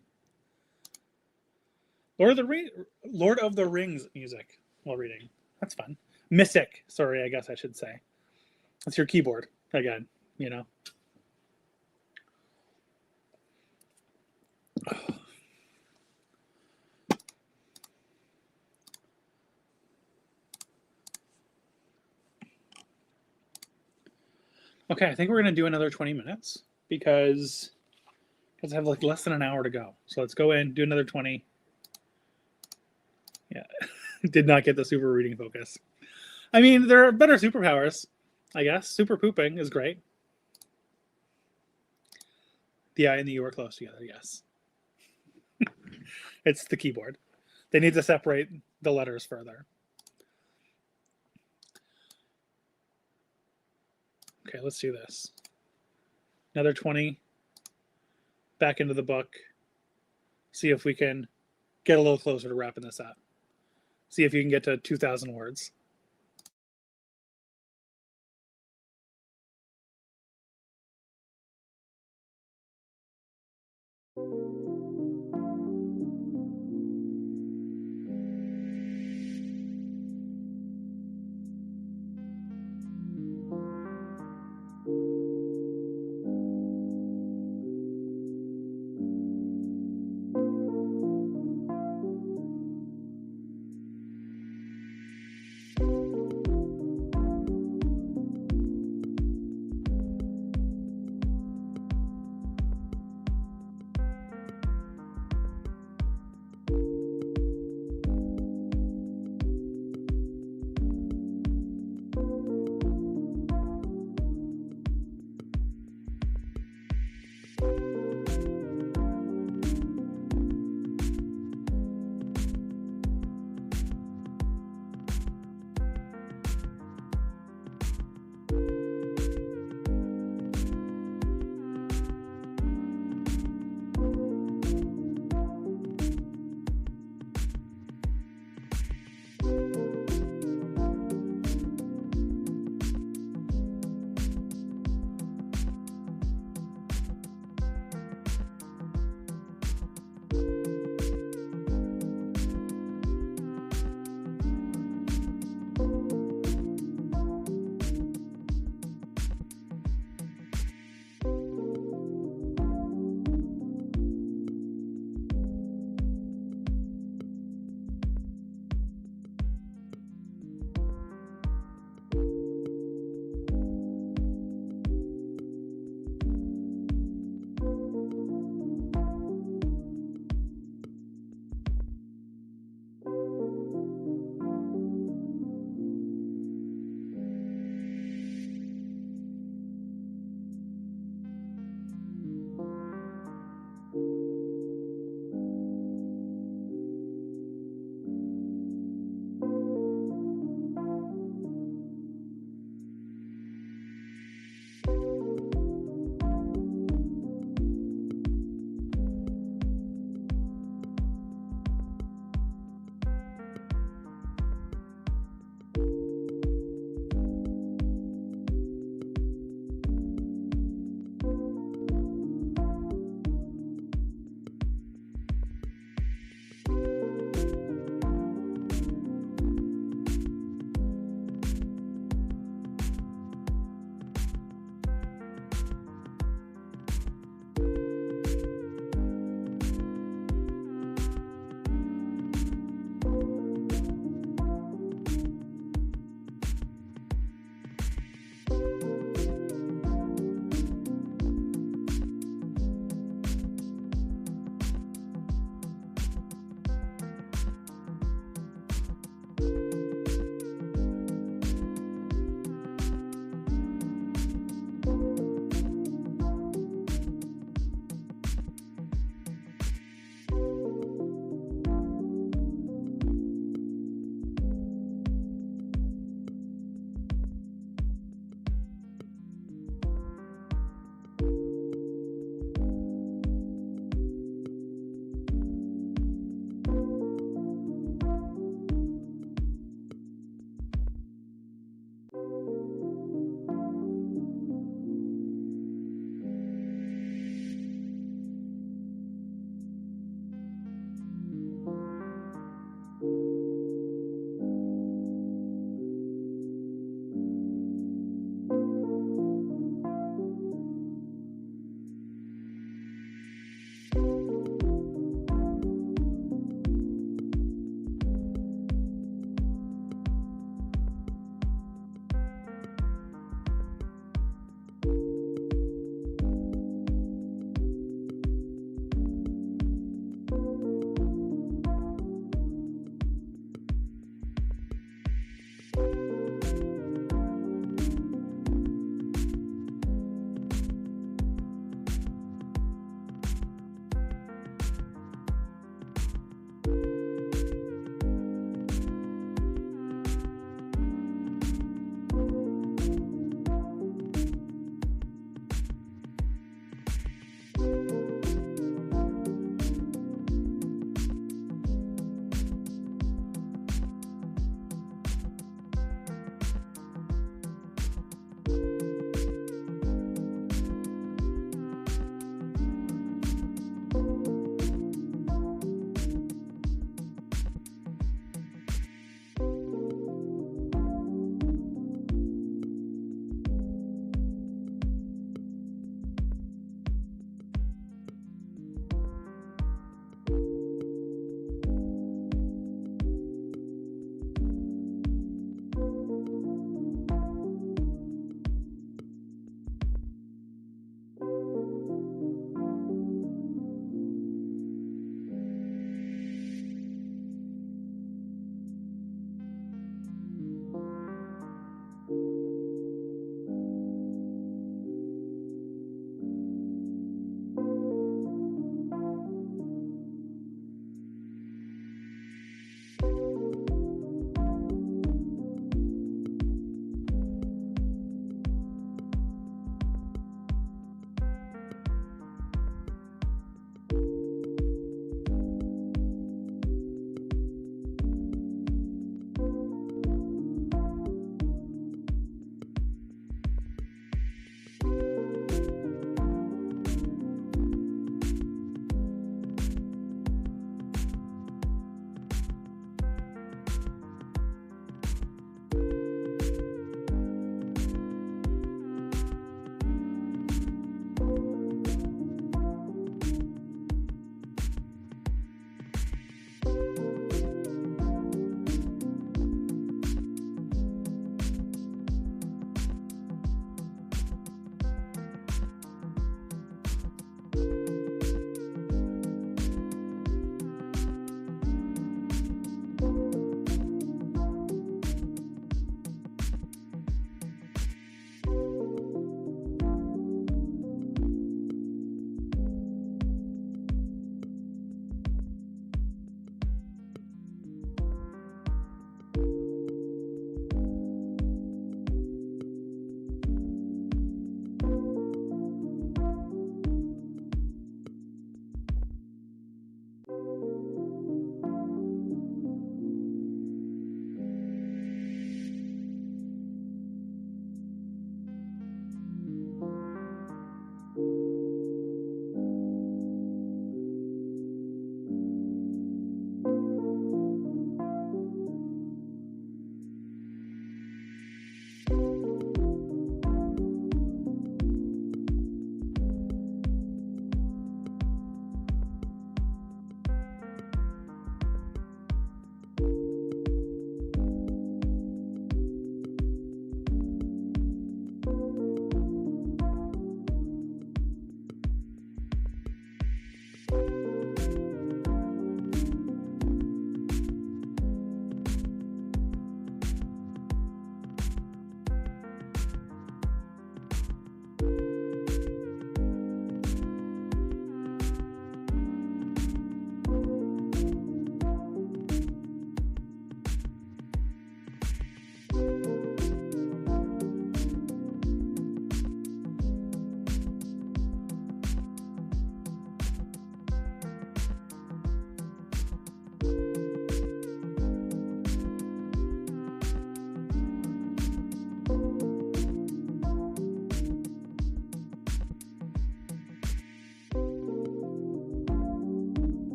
Lord of the Rings music while reading. That's fun. Mystic, sorry, I guess I should say. That's your keyboard again, you know. Okay, I think we're gonna do another 20 minutes because I have like less than an hour to go. So let's go in, do another 20. Yeah, did not get the super reading focus. I mean, there are better superpowers, I guess. Super pooping is great. The I and the U are close together, yes. It's the keyboard. They need to separate the letters further. Okay, let's do this. Another 20. Back into the book. See if we can get a little closer to wrapping this up. See if you can get to 2,000 words.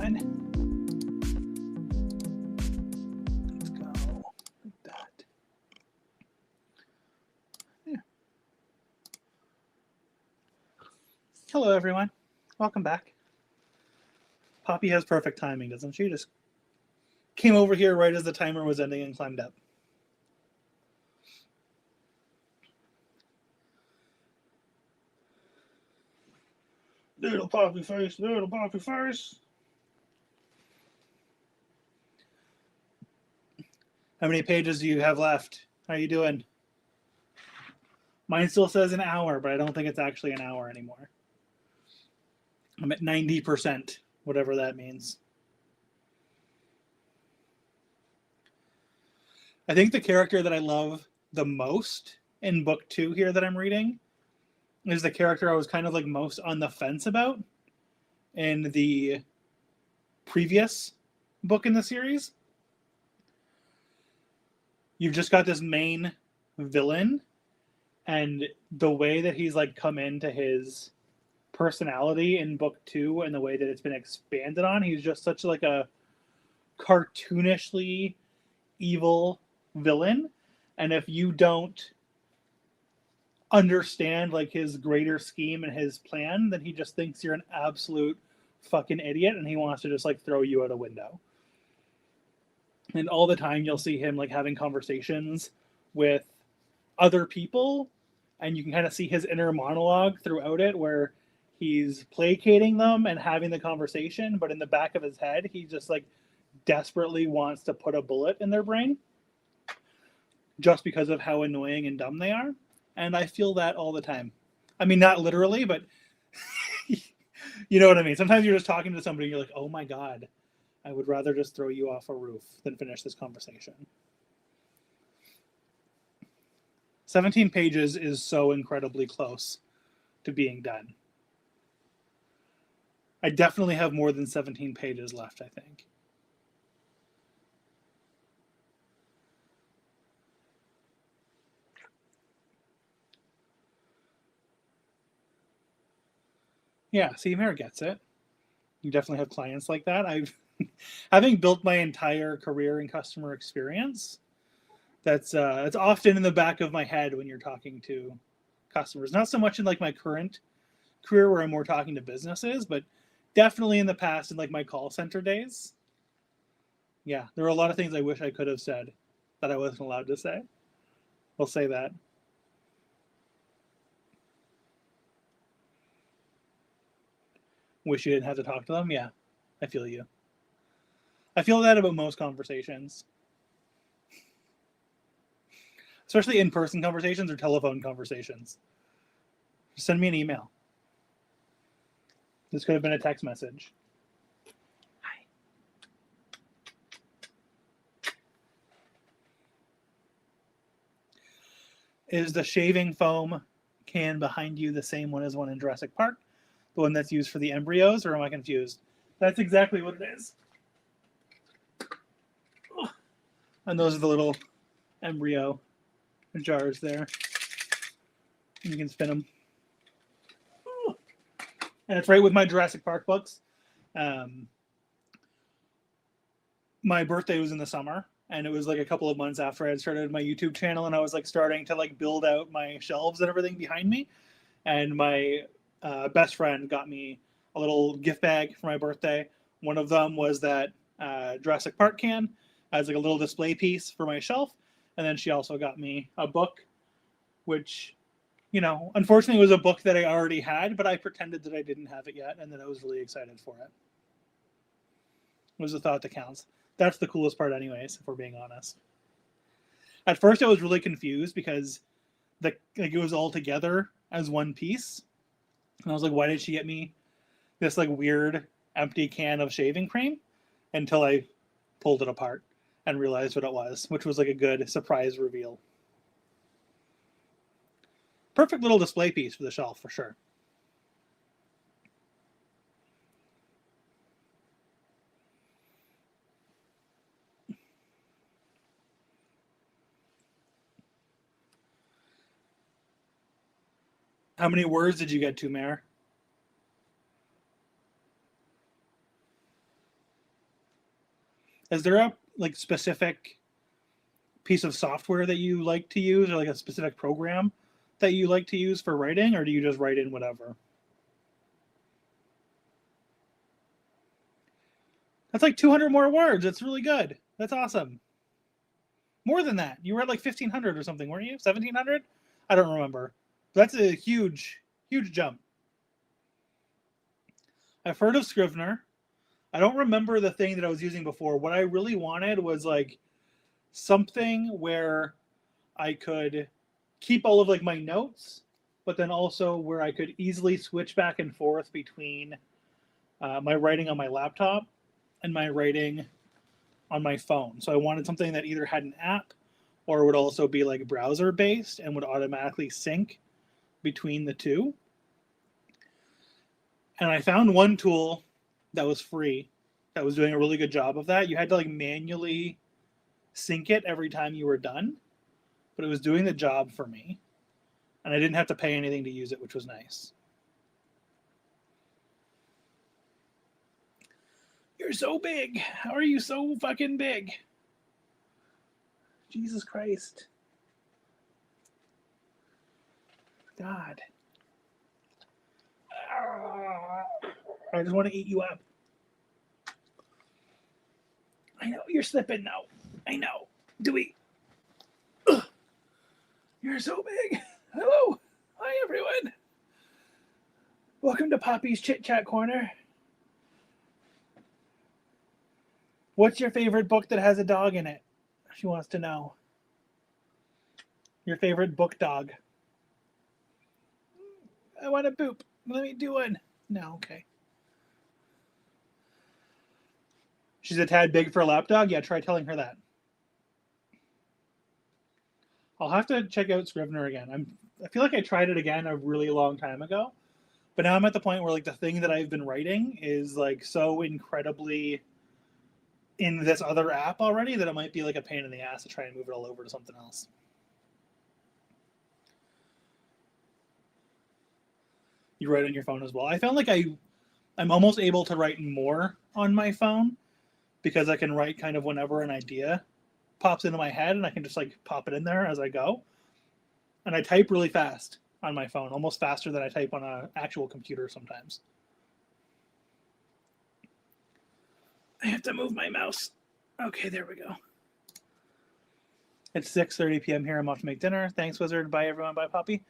good. Let's go like that. Yeah. Hello, everyone. Welcome back. Poppy has perfect timing, doesn't she? Just came over here right as the timer was ending and climbed up. Little Poppy face, little Poppy face. How many pages do you have left? How are you doing? Mine still says an hour, but I don't think it's actually an hour anymore. I'm at 90%, whatever that means. I think the character that I love the most in book 2 here that I'm reading is the character I was kind of like most on the fence about in the previous book in the series. You've just got this main villain, and the way that he's like come into his personality in book 2 and the way that it's been expanded on, he's just such like a cartoonishly evil villain. And if you don't understand like his greater scheme and his plan, then he just thinks you're an absolute fucking idiot and he wants to just like throw you out a window. And all the time you'll see him like having conversations with other people, and you can kind of see his inner monologue throughout it where he's placating them and having the conversation, but in the back of his head he just like desperately wants to put a bullet in their brain just because of how annoying and dumb they are. And I feel that all the time. I mean, not literally, but you know what I mean. Sometimes you're just talking to somebody and you're like, oh my God, I would rather just throw you off a roof than finish this conversation. 17 pages is so incredibly close to being done. I definitely have more than 17 pages left, I think. Yeah, see, Mare gets it. You definitely have clients like that. Having built my entire career in customer experience, that's it's often in the back of my head when you're talking to customers. Not so much in like my current career where I'm more talking to businesses, but definitely in the past in like my call center days. Yeah, there were a lot of things I wish I could have said that I wasn't allowed to say. We'll say that. Wish you didn't have to talk to them. Yeah, I feel you. I feel that about most conversations, especially in-person conversations or telephone conversations. Just send me an email. This could have been a text message. Hi. Is the shaving foam can behind you the same one as one in Jurassic Park? The one that's used for the embryos, or am I confused? That's exactly what it is. And those are the little embryo jars there. You can spin them. And it's right with my Jurassic Park books. My birthday was in the summer, and it was like a couple of months after I had started my YouTube channel, and I was like starting to like build out my shelves and everything behind me. And my best friend got me a little gift bag for my birthday. One of them was that Jurassic Park can as like a little display piece for my shelf. And then she also got me a book, which, you know, unfortunately was a book that I already had, but I pretended that I didn't have it yet and that I was really excited for it. It was the thought that counts. That's the coolest part anyways, if we're being honest. At first I was really confused because it was all together as one piece. And I was like, why did she get me this like weird empty can of shaving cream? Until I pulled it apart and realized what it was, which was like a good surprise reveal. Perfect little display piece for the shelf for sure. How many words did you get to, Mare? Is there a like specific piece of software that you like to use, or like a specific program that you like to use for writing, or do you just write in whatever? That's like 200 more words. That's really good. That's awesome. More than that. You were at like 1,500 or something, weren't you? 1,700? I don't remember. That's a huge, huge jump. I've heard of Scrivener. I don't remember the thing that I was using before. What I really wanted was like something where I could keep all of like my notes, but then also where I could easily switch back and forth between my writing on my laptop and my writing on my phone. So I wanted something that either had an app or would also be like browser based and would automatically sync between the two. And I found one tool that was free that was doing a really good job of that. You had to like manually sync it every time you were done, but it was doing the job for me. And I didn't have to pay anything to use it, which was nice. You're so big. How are you so fucking big? Jesus Christ. God. I just want to eat you up. I know you're slipping now. I know. Dewey. Ugh. You're so big. Hello. Hi, everyone. Welcome to Poppy's Chit Chat Corner. What's your favorite book that has a dog in it? She wants to know. Your favorite book dog. I want to poop. Let me do one. No, okay. She's a tad big for a lapdog? Yeah, try telling her that. I'll have to check out Scrivener again. I feel like I tried it again a really long time ago, but now I'm at the point where like the thing that I've been writing is like so incredibly in this other app already that it might be like a pain in the ass to try and move it all over to something else. You write on your phone as well. I found like I'm almost able to write more on my phone because I can write kind of whenever an idea pops into my head and I can just like pop it in there as I go. And I type really fast on my phone, almost faster than I type on an actual computer sometimes. I have to move my mouse. Okay, there we go. It's 6:30 p.m. here. I'm off to make dinner. Thanks, Wizard. Bye, everyone. Bye, Poppy.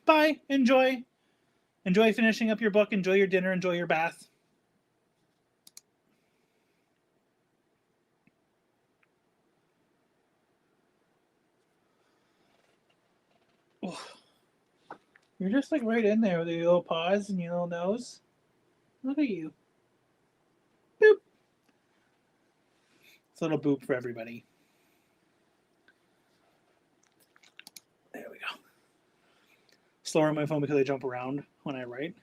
Bye. Enjoy. Enjoy finishing up your book. Enjoy your dinner. Enjoy your bath. Oh. You're just like right in there with your little paws and your little nose. Look at you. Boop. It's a little boop for everybody. There we go. Slower on my phone because I jump around when I write.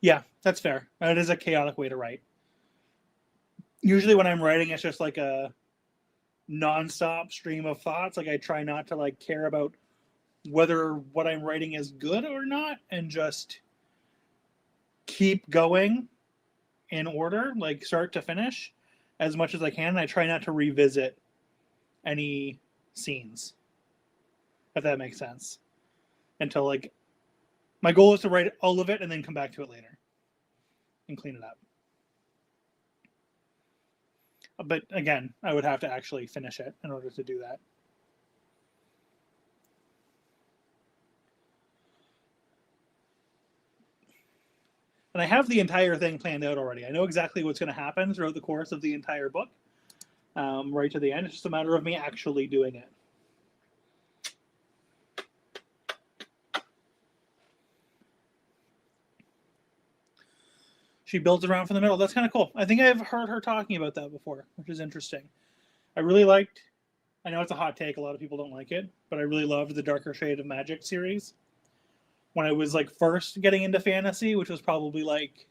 Yeah, that's fair. That is a chaotic way to write. Usually when I'm writing, it's just like a nonstop stream of thoughts. Like I try not to like care about whether what I'm writing is good or not and just keep going in order, like start to finish as much as I can. I try not to revisit any scenes, if that makes sense, until like my goal is to write all of it and then come back to it later and clean it up. But again, I would have to actually finish it in order to do that. And I have the entire thing planned out already. I know exactly what's going to happen throughout the course of the entire book, right to the end. It's just a matter of me actually doing it. She builds around from the middle. That's kind of cool. I think I've heard her talking about that before, which is interesting. I really liked, I know it's a hot take, a lot of people don't like it, but I really loved the Darker Shade of Magic series. When I was like first getting into fantasy, which was probably like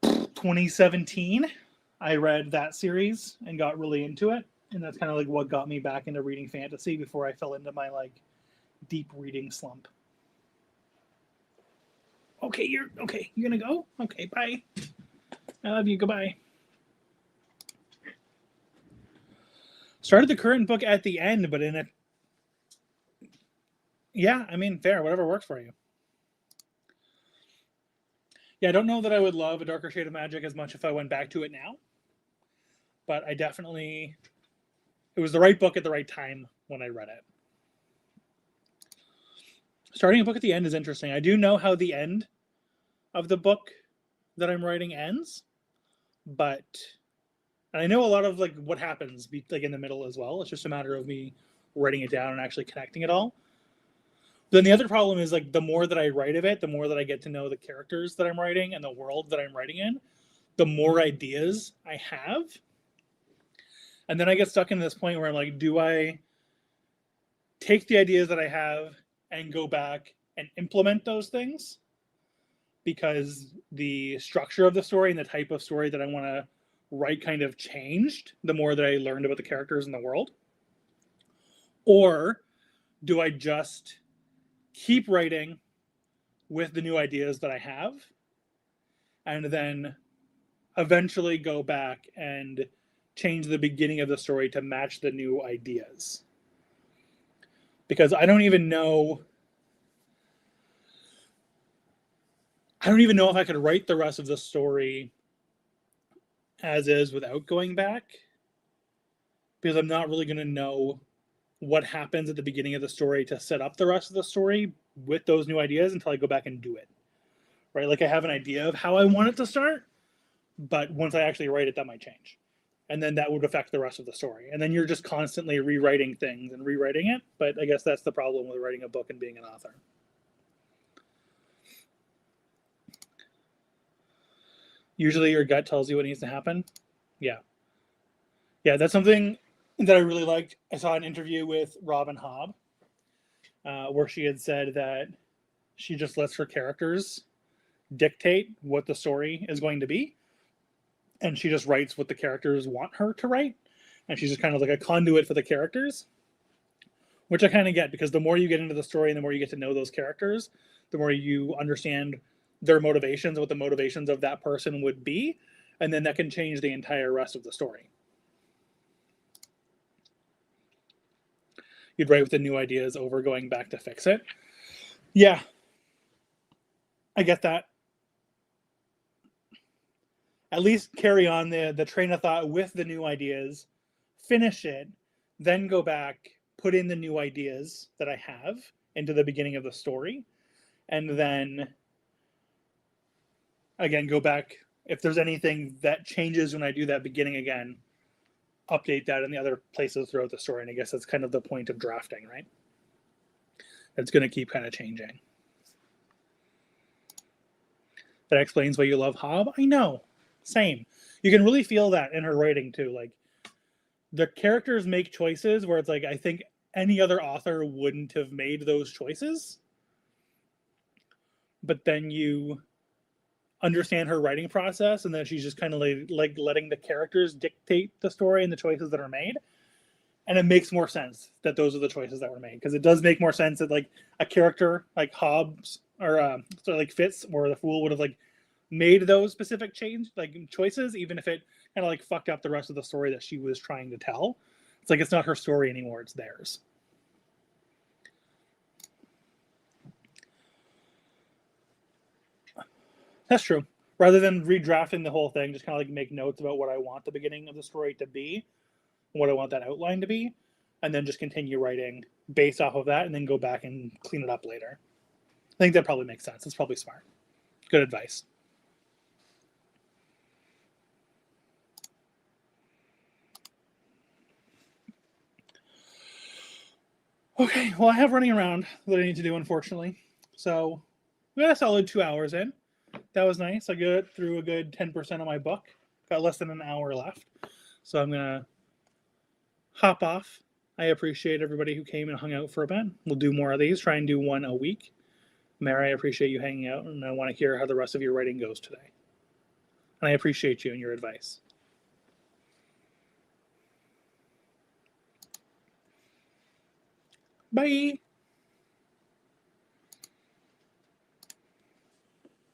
2017, I read that series and got really into it. And that's kind of like what got me back into reading fantasy before I fell into my like deep reading slump. Okay, you're gonna go? Okay, bye. I love you. Goodbye. Started the current book at the end, but in it. Yeah, I mean, fair. Whatever works for you. Yeah, I don't know that I would love A Darker Shade of Magic as much if I went back to it now, but I definitely. It was the right book at the right time when I read it. Starting a book at the end is interesting. I do know how the end of the book that I'm writing ends, but and I know a lot of like what happens like in the middle as well. It's just a matter of me writing it down and actually connecting it all. Then the other problem is like the more that I write of it, the more that I get to know the characters that I'm writing and the world that I'm writing in, the more ideas I have. And then I get stuck in this point where I'm like, do I take the ideas that I have and go back and implement those things? Because the structure of the story and the type of story that I want to write kind of changed the more that I learned about the characters in the world? Or do I just keep writing with the new ideas that I have and then eventually go back and change the beginning of the story to match the new ideas? Because I don't even know if I could write the rest of the story as is without going back, because I'm not really going to know what happens at the beginning of the story to set up the rest of the story with those new ideas until I go back and do it. Right? Like I have an idea of how I want it to start, but once I actually write it, that might change. And then that would affect the rest of the story. And then you're just constantly rewriting things and rewriting it. But I guess that's the problem with writing a book and being an author. Usually your gut tells you what needs to happen. Yeah. Yeah, that's something that I really liked. I saw an interview with Robin Hobb where she had said that she just lets her characters dictate what the story is going to be. And she just writes what the characters want her to write. And she's just kind of like a conduit for the characters, which I kind of get, because the more you get into the story and the more you get to know those characters, the more you understand their motivations, what the motivations of that person would be. And then that can change the entire rest of the story. You'd write with the new ideas over going back to fix it. Yeah, I get that. At least carry on the train of thought with the new ideas, finish it, then go back, put in the new ideas that I have into the beginning of the story, and then again go back. If there's anything that changes when I do that beginning again, update that in the other places throughout the story. And I guess that's kind of the point of drafting, right? It's going to keep kind of changing. That explains why you love Hobb. I know. Same. You can really feel that in her writing too. Like the characters make choices where it's like, I think any other author wouldn't have made those choices. But then you understand her writing process, and then she's just kind of like letting the characters dictate the story and the choices that are made. And it makes more sense that those are the choices that were made, because it does make more sense that like a character like Hobbs or so like Fitz or the Fool would have like made those specific choices, even if it kind of like fucked up the rest of the story that she was trying to tell. It's like it's not her story anymore; it's theirs. That's true. Rather than redrafting the whole thing, just kind of like make notes about what I want the beginning of the story to be, what I want that outline to be, and then just continue writing based off of that, and then go back and clean it up later. I think that probably makes sense. It's probably smart. Good advice. Okay, well, I have running around that I need to do, unfortunately. So we got a solid 2 hours in. That was nice. I got through a good 10% of my book. Got less than an hour left. So I'm going to hop off. I appreciate everybody who came and hung out for a bit. We'll do more of these, try and do one a week. Mary, I appreciate you hanging out, and I want to hear how the rest of your writing goes today. And I appreciate you and your advice. Bye.